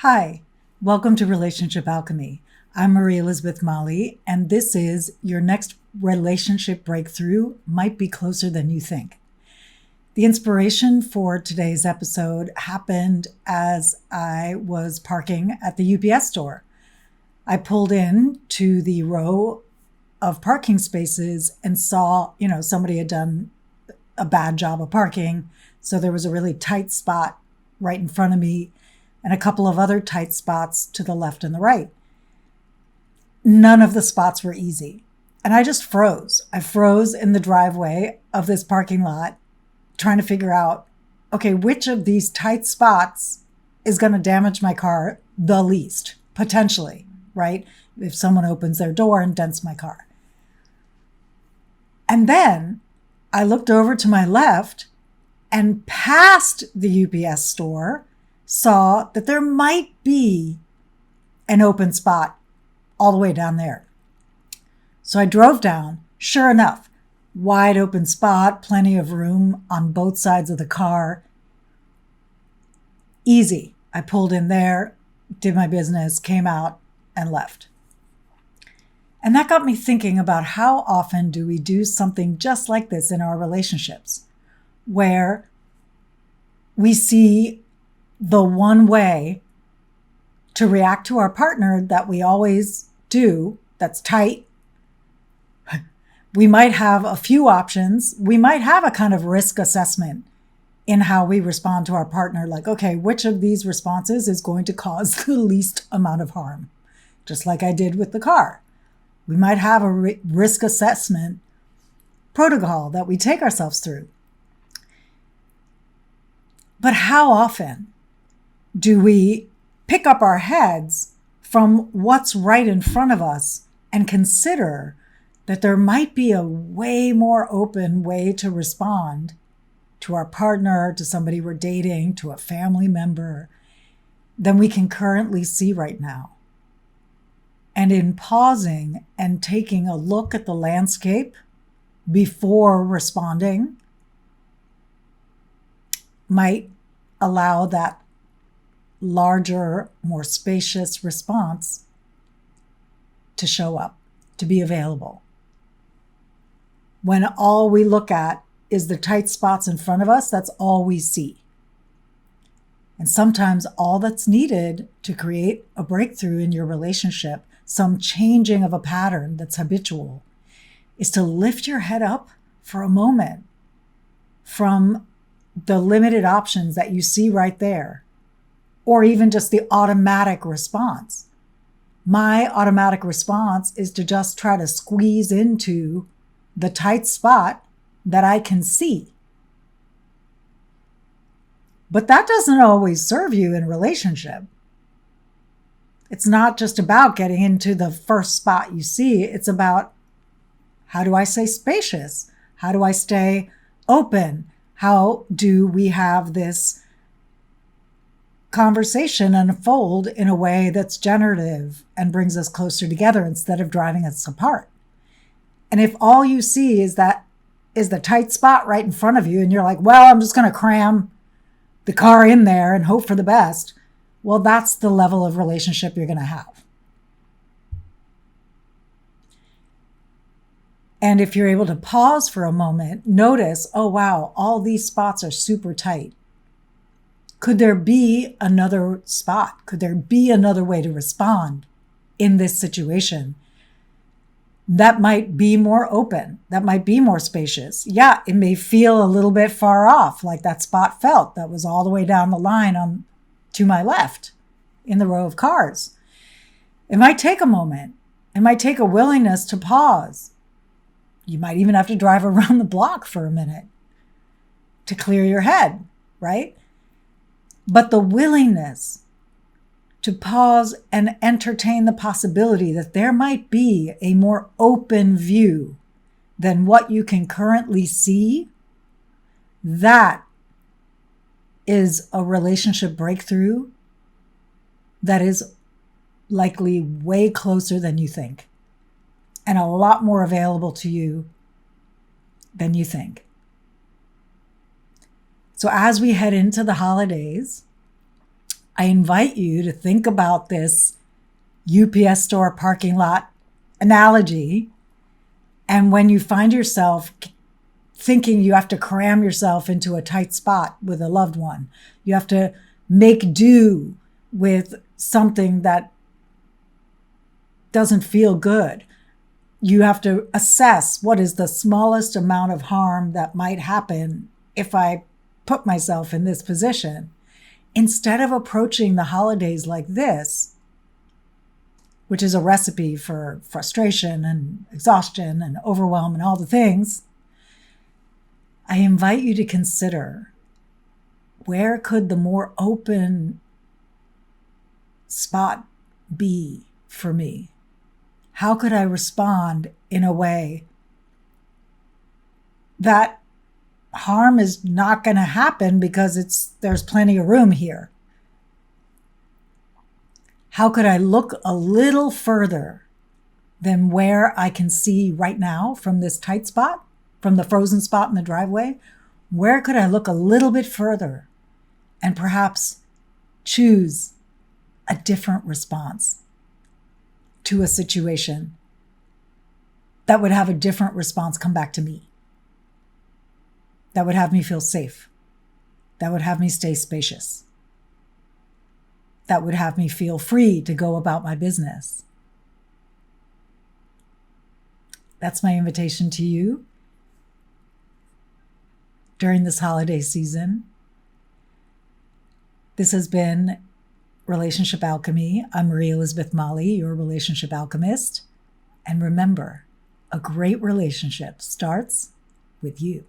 Hi, welcome to Relationship Alchemy. I'm Marie Elizabeth Molly, and this is your next relationship breakthrough might be closer than you think. The inspiration for today's episode happened as I was parking at the UPS store. I pulled in to the row of parking spaces and saw, somebody had done a bad job of parking. So there was a really tight spot right in front of me and a couple of other tight spots to the left and the right. None of the spots were easy. And I just froze. I froze in the driveway of this parking lot, trying to figure out, okay, which of these tight spots is going to damage my car the least, potentially, right? If someone opens their door and dents my car. And then I looked over to my left and past the UPS store, saw that there might be an open spot all the way down there. So I drove down. Sure enough, wide open spot, plenty of room on both sides of the car. Easy. I pulled in there, did my business, came out, and left. And that got me thinking about how often do we do something just like this in our relationships, where we see the one way to react to our partner that we always do, that's tight. We might have a few options. We might have a kind of risk assessment in how we respond to our partner. Like, okay, which of these responses is going to cause the least amount of harm? Just like I did with the car. We might have a risk assessment protocol that we take ourselves through. But how often do we pick up our heads from what's right in front of us and consider that there might be a way more open way to respond to our partner, to somebody we're dating, to a family member than we can currently see right now? And in pausing and taking a look at the landscape before responding might allow that larger, more spacious response to show up, to be available. When all we look at is the tight spots in front of us, that's all we see. And sometimes all that's needed to create a breakthrough in your relationship, some changing of a pattern that's habitual, is to lift your head up for a moment from the limited options that you see right there, or even just the automatic response. My automatic response is to just try to squeeze into the tight spot that I can see. But that doesn't always serve you in a relationship. It's not just about getting into the first spot you see. It's about, how do I stay spacious? How do I stay open? How do we have this conversation unfold in a way that's generative and brings us closer together instead of driving us apart? And if all you see is the tight spot right in front of you, and you're like, well, I'm just going to cram the car in there and hope for the best, well, that's the level of relationship you're going to have. And if you're able to pause for a moment, notice, oh, wow, all these spots are super tight. Could there be another spot? Could there be another way to respond in this situation that might be more open, that might be more spacious? Yeah, it may feel a little bit far off, like that spot felt that was all the way down the line to my left in the row of cars. It might take a moment. It might take a willingness to pause. You might even have to drive around the block for a minute to clear your head, right? But the willingness to pause and entertain the possibility that there might be a more open view than what you can currently see, that is a relationship breakthrough that is likely way closer than you think, and a lot more available to you than you think. So as we head into the holidays, I invite you to think about this UPS store parking lot analogy. And when you find yourself thinking you have to cram yourself into a tight spot with a loved one, you have to make do with something that doesn't feel good. You have to assess what is the smallest amount of harm that might happen if I put myself in this position. Instead of approaching the holidays like this, which is a recipe for frustration and exhaustion and overwhelm and all the things, I invite you to consider, where could the more open spot be for me? How could I respond in a way that harm is not going to happen because there's plenty of room here? How could I look a little further than where I can see right now from this tight spot, from the frozen spot in the driveway? Where could I look a little bit further and perhaps choose a different response to a situation that would have a different response come back to me, that would have me feel safe, that would have me stay spacious, that would have me feel free to go about my business? That's my invitation to you during this holiday season. This has been Relationship Alchemy. I'm Marie Elizabeth Molly, your relationship alchemist. And remember, a great relationship starts with you.